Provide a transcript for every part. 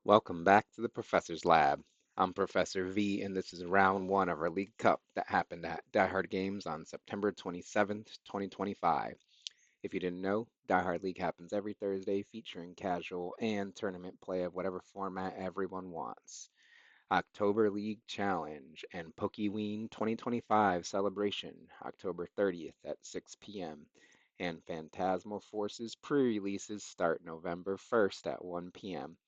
Welcome back to the Professor's Lab. I'm Professor V, and this is round one of our League Cup that happened at Die Hard Games on September 27th, 2025. If you didn't know, Die Hard League happens every Thursday featuring casual and tournament play of whatever format everyone wants. October League Challenge and Pokeween 2025 Celebration, October 30th at 6 p.m. And Phantasmal Forces pre-releases start November 1st at 1 p.m.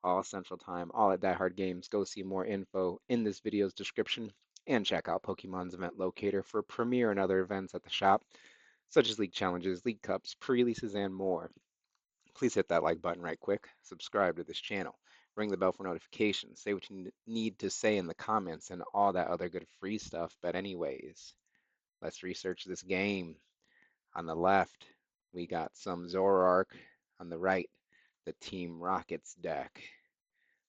all Central Time, all at Die Hard Games. Go see more info in this video's description and check out Pokemon's event locator for premiere and other events at the shop, such as league challenges, league cups, pre-releases, and more. Please hit that like button right quick, subscribe to this channel, ring the bell for notifications, say what you need to say in the comments, and all that other good free stuff. But anyways, let's research this game. On the left, we got some Zoroark. On the right, the Team Rockets deck.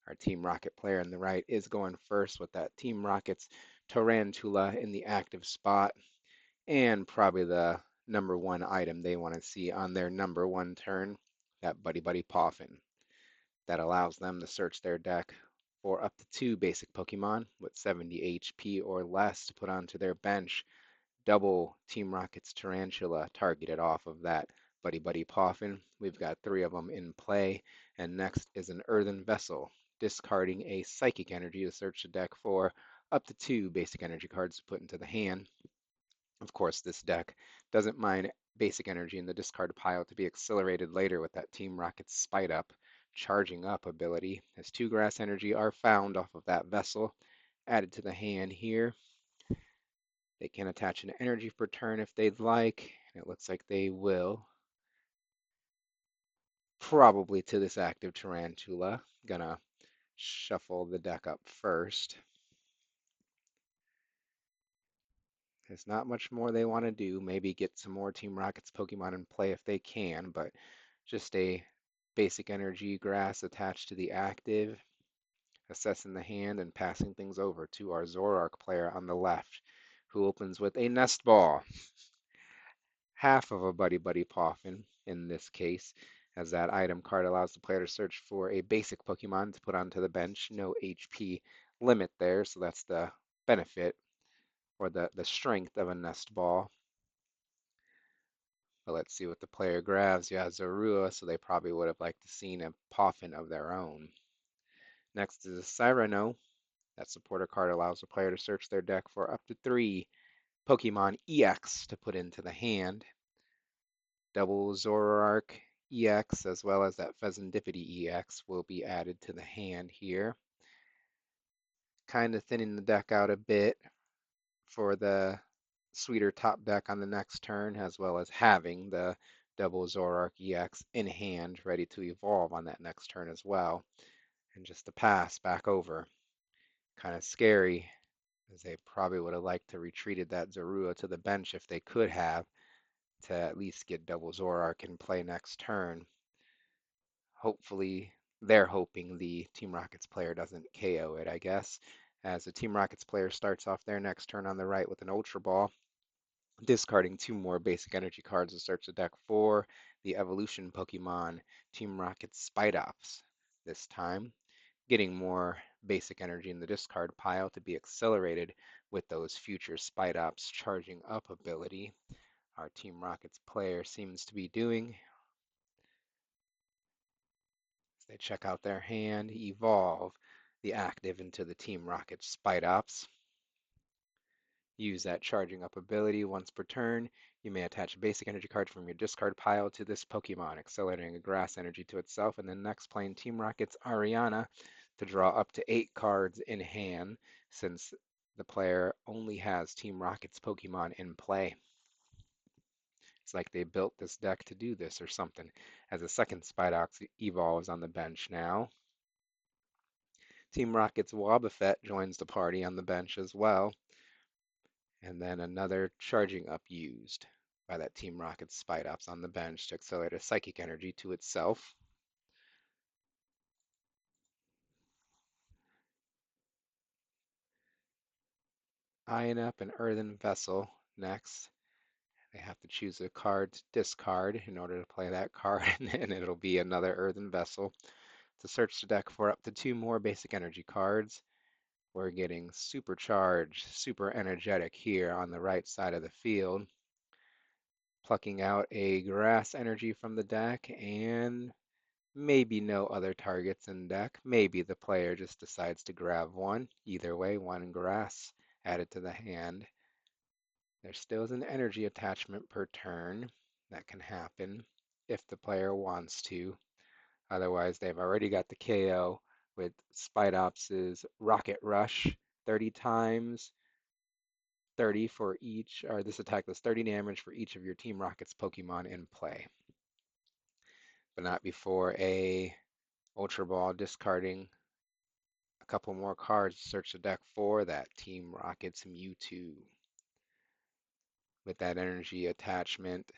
Our Team Rocket player on the right is going first with that Team Rocket's Tarantula in the active spot, and probably the number one item they want to see on their number one turn, that Buddy Buddy Poffin. That allows them to search their deck for up to two basic Pokemon with 70 HP or less to put onto their bench. Double Team Rocket's Tarantula targeted off of that Buddy Buddy Poffin. We've got three of them in play, and next is an Earthen Vessel, discarding a Psychic Energy to search the deck for up to two basic energy cards to put into the hand. Of course, this deck doesn't mind basic energy in the discard pile to be accelerated later with that Team Rocket's Spite Up, charging up ability, as two grass energy are found off of that vessel, added to the hand here. They can attach an energy per turn if they'd like, and it looks like they will. Probably to this active Tarantula. Gonna shuffle the deck up first. There's not much more they want to do. Maybe get some more Team Rockets Pokemon in play if they can, but just a basic energy grass attached to the active, assessing the hand and passing things over to our Zoroark player on the left, who opens with a Nest Ball. Half of a Buddy Buddy Poffin in this case, as that item card allows the player to search for a basic Pokemon to put onto the bench. No HP limit there, so that's the benefit or the strength of a Nest Ball. But let's see what the player grabs. Yeah, Zorua, so they probably would have liked to seen a Poffin of their own. Next is a Cyrano. That supporter card allows the player to search their deck for up to three Pokemon EX to put into the hand. Double Zoroark EX as well as that Pheasantipity EX will be added to the hand here. Kind of thinning the deck out a bit for the sweeter top deck on the next turn, as well as having the double Zoroark EX in hand, ready to evolve on that next turn as well. And just to pass back over. Kind of scary, as they probably would have liked to retreated that Zorua to the bench if they could have, to at least get double Zoroark in play next turn. Hopefully, they're hoping the Team Rockets player doesn't KO it, I guess, as the Team Rockets player starts off their next turn on the right with an Ultra Ball, discarding two more basic energy cards to search the deck for the evolution Pokemon Team Rocket's Spite Ops. This time, getting more basic energy in the discard pile to be accelerated with those future Spite Ops charging up ability. Our Team Rockets player seems to be doing. They check out their hand, evolve the active into the Team Rocket Spite Ops. Use that charging up ability once per turn. You may attach a basic energy card from your discard pile to this Pokemon, accelerating a grass energy to itself, and then next playing Team Rocket's Ariana to draw up to 8 cards in hand, since the player only has Team Rocket's Pokemon in play. It's like they built this deck to do this or something. As a second Spidox evolves on the bench now. Team Rocket's Wobbuffet joins the party on the bench as well. And then another charging up used by that Team Rocket's Spidops on the bench to accelerate a psychic energy to itself. Eyeing up an Earthen Vessel next. They have to choose a card to discard in order to play that card, and it'll be another Earthen Vessel. To search the deck for up to two more basic energy cards, we're getting supercharged, super energetic here on the right side of the field, plucking out a grass energy from the deck and maybe no other targets in deck. Maybe the player just decides to grab one. Either way, one grass added to the hand. There still is an energy attachment per turn that can happen if the player wants to. Otherwise, they've already got the KO with Spidops' Rocket Rush 30 times, 30 for each, or this attack does 30 damage for each of your Team Rocket's Pokemon in play. But not before a Ultra Ball discarding a couple more cards to search the deck for that Team Rocket's Mewtwo. With that energy attachment,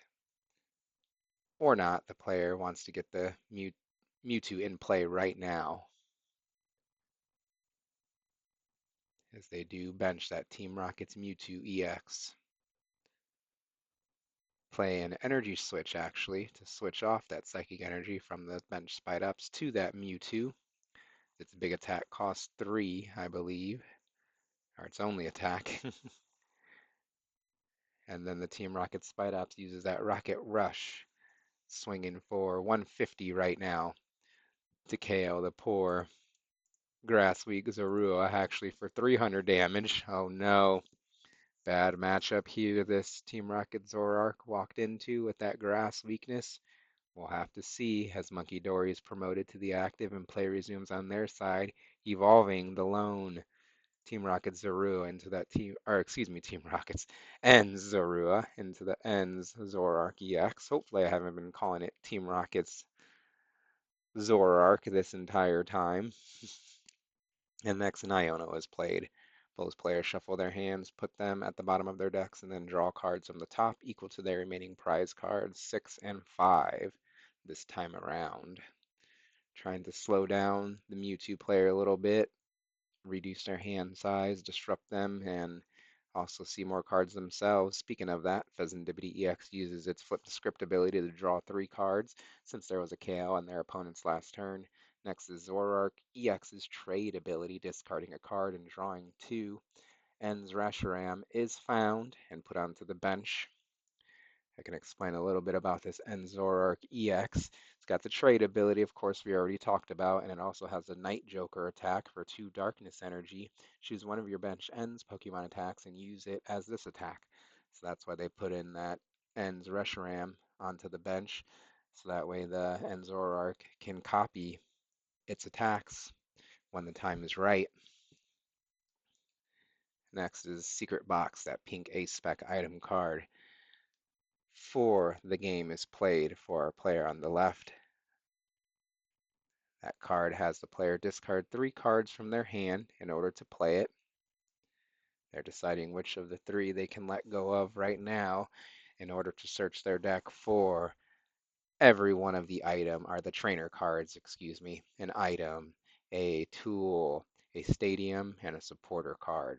or not, the player wants to get the Mewtwo in play right now, as they do bench that Team Rocket's Mewtwo EX. Play an energy switch, actually, to switch off that Psychic Energy from the bench Spidops to that Mewtwo. Its big attack costs 3, I believe, or its only attack. And then the Team Rocket Spidops uses that Rocket Rush, swinging for 150 right now to KO the poor Grass Weak Zorua, actually for 300 damage. Oh no. Bad matchup here this Team Rocket Zoroark walked into with that grass weakness. We'll have to see as Monkey Dory is promoted to the active and play resumes on their side, evolving the lone Team Rocket Zorua into that team, or excuse me, Team Rockets ends Zorua into the ends Zoroark EX. Hopefully I haven't been calling it Team Rockets Zoroark this entire time. And next, an Iono is played. Both players shuffle their hands, put them at the bottom of their decks, and then draw cards from the top equal to their remaining prize cards, 6 and 5 this time around. Trying to slow down the Mewtwo player a little bit, reduce their hand size, disrupt them, and also see more cards themselves. Speaking of that, Pheasantipity EX uses its Flip the Script ability to draw 3 cards since there was a KO on their opponent's last turn. Next is Zoroark EX's trade ability, discarding a card and drawing 2. Ends Reshiram is found and put onto the bench. I can explain a little bit about this Zoroark EX. It's got the trade ability, of course, we already talked about, and it also has a Night Joker attack for 2 darkness energy. Choose one of your bench Ends Pokemon attacks and use it as this attack. So that's why they put in that Ends Reshiram onto the bench, so that way the Zoroark can copy its attacks when the time is right. Next is Secret Box, that pink Ace Spec item card. For the game is played for our player on the left. That card has the player discard 3 cards from their hand in order to play it. They're deciding which of the 3 they can let go of right now in order to search their deck for every one of the item, or the trainer cards, excuse me, an item, a tool, a stadium, and a supporter card.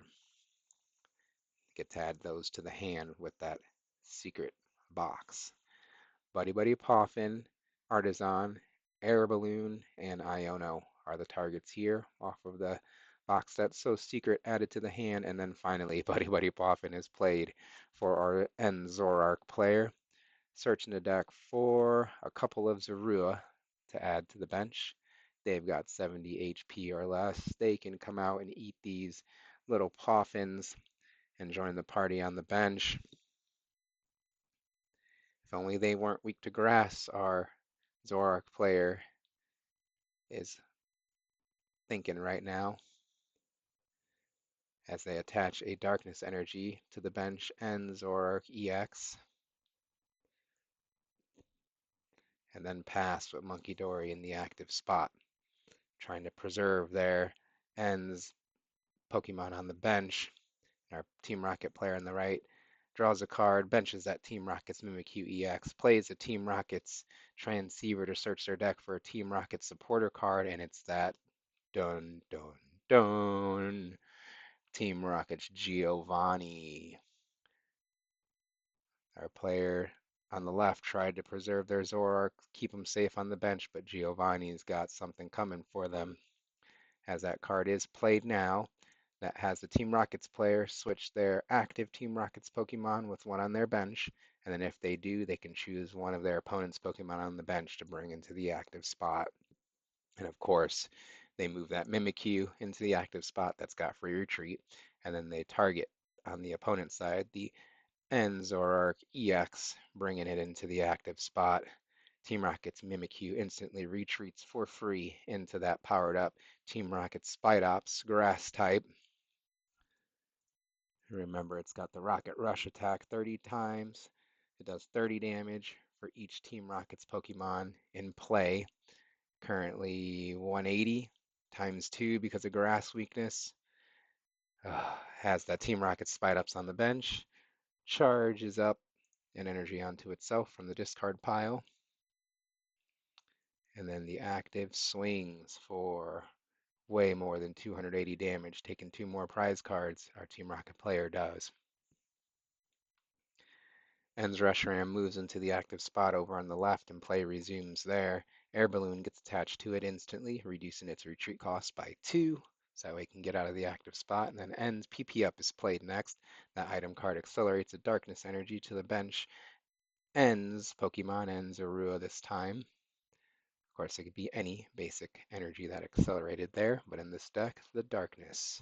Get to add those to the hand with that secret box. Buddy Buddy Poffin, Artisan, Air Balloon, and Iono are the targets here off of the box that's so secret added to the hand. And then finally, Buddy Buddy Poffin is played for our Zoroark player, searching the deck for a couple of Zorua to add to the bench. They've got 70 HP or less. They can come out and eat these little Poffins and join the party on the bench. If only they weren't weak to grass, our Zoroark player is thinking right now as they attach a darkness energy to the bench and Zoroark EX, and then pass with Monkey Dory in the active spot, trying to preserve their ends Pokemon on the bench. Our Team Rocket player on the right draws a card, benches that Team Rocket's Mimikyu EX, plays a Team Rocket's Transceiver to search their deck for a Team Rocket supporter card, and it's that dun dun dun Team Rocket's Giovanni. Our player on the left tried to preserve their Zoroark, keep them safe on the bench, but Giovanni's got something coming for them. As that card is played now, that has the Team Rockets player switch their active Team Rockets Pokemon with one on their bench, and then if they do, they can choose one of their opponent's Pokemon on the bench to bring into the active spot. And of course, they move that Mimikyu into the active spot that's got free retreat, and then they target on the opponent's side the Zoroark EX, bringing it into the active spot. Team Rocket's Mimikyu instantly retreats for free into that powered up Team Rocket Spidops grass type. Remember, it's got the Rocket Rush attack 30 times. It does 30 damage for each Team Rocket's Pokemon in play. Currently 180 times 2 because of grass weakness. Has that Team Rocket Spidops on the bench. Charges up an energy onto itself from the discard pile. And then the active swings for way more than 280 damage, taking 2 more prize cards. Our Team Rocket player does. En's Reshiram moves into the active spot over on the left and play resumes there. Air Balloon gets attached to it instantly, reducing its retreat cost by 2, so that way it can get out of the active spot. And then En's PP Up is played next. That item card accelerates a Darkness Energy to the bench. En's Pokemon, En's Zorua this time. Of course, it could be any basic energy that accelerated there, but in this deck, the Darkness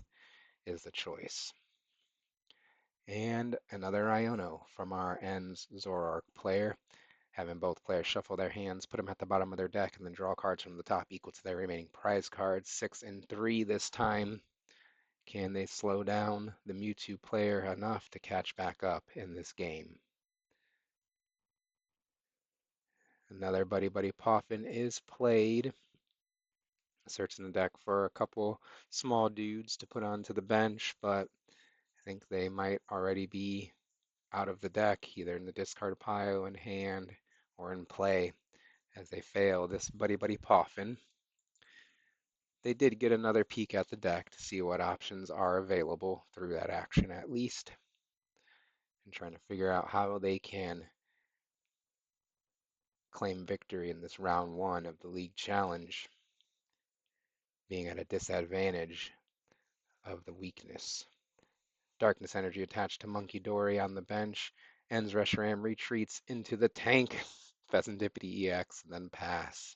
is the choice. And another Iono from our En's Zoroark player, having both players shuffle their hands, put them at the bottom of their deck, and then draw cards from the top equal to their remaining prize cards. 6 and 3 this time. Can they slow down the Mewtwo player enough to catch back up in this game? Another Buddy Buddy Poffin is played. Searching the deck for a couple small dudes to put onto the bench, but I think they might already be out of the deck, either in the discard pile in hand or in play, as they fail this Buddy Buddy Poffin. They did get another peek at the deck to see what options are available through that action at least, and trying to figure out how they can claim victory in this round 1 of the League Challenge, being at a disadvantage of the weakness. Darkness Energy attached to Monkey Dory on the bench. En's Reshiram retreats into the tank. Pheasantipity EX, and then pass.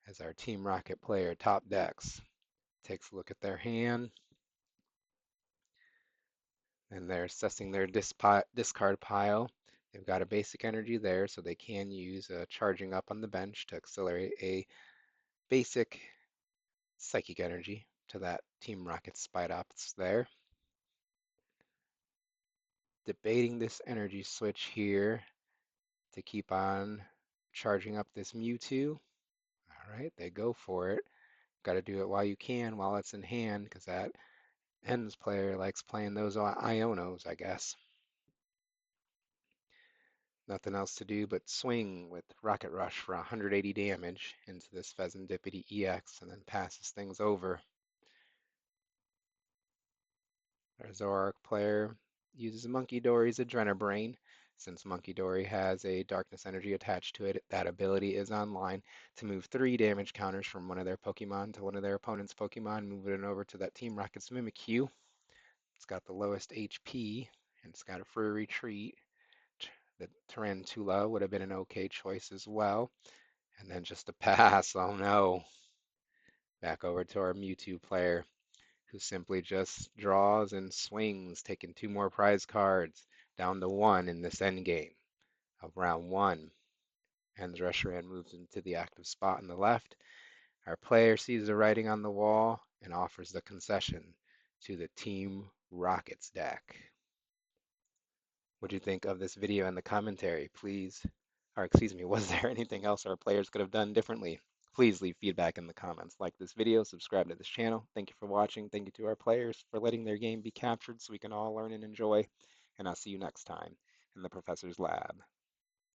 As our Team Rocket player top decks takes a look at their hand, and they're assessing their discard pile. They've got a basic energy there, so they can use charging up on the bench to accelerate a basic psychic energy to that Team Rocket Spidops there. Debating this energy switch here to keep on charging up this Mewtwo. All right, they go for it. Got to do it while you can, while it's in hand, because that Ends player likes playing those Ionos, I guess. Nothing else to do but swing with Rocket Rush for 180 damage into this Pheasantipity EX and then passes things over. Our Zoroark player uses Monkey Dory's Adrenabrain. Since Monkey Dory has a Darkness Energy attached to it, that ability is online to move 3 damage counters from one of their Pokemon to one of their opponent's Pokemon, moving it over to that Team Rocket's Mimikyu. It's got the lowest HP, and it's got a free retreat. The Tarantula would have been an okay choice as well. And then just a pass, oh no. Back over to our Mewtwo player, who simply just draws and swings, taking 2 more prize cards, down to 1 in this endgame of round 1. And Reshiram moves into the active spot on the left. Our player sees the writing on the wall and offers the concession to the Team Rockets deck. What do you think of this video and the commentary? Please, or excuse me, was there anything else our players could have done differently? Please leave feedback in the comments. Like this video, subscribe to this channel. Thank you for watching. Thank you to our players for letting their game be captured so we can all learn and enjoy. And I'll see you next time in the Professor's Lab.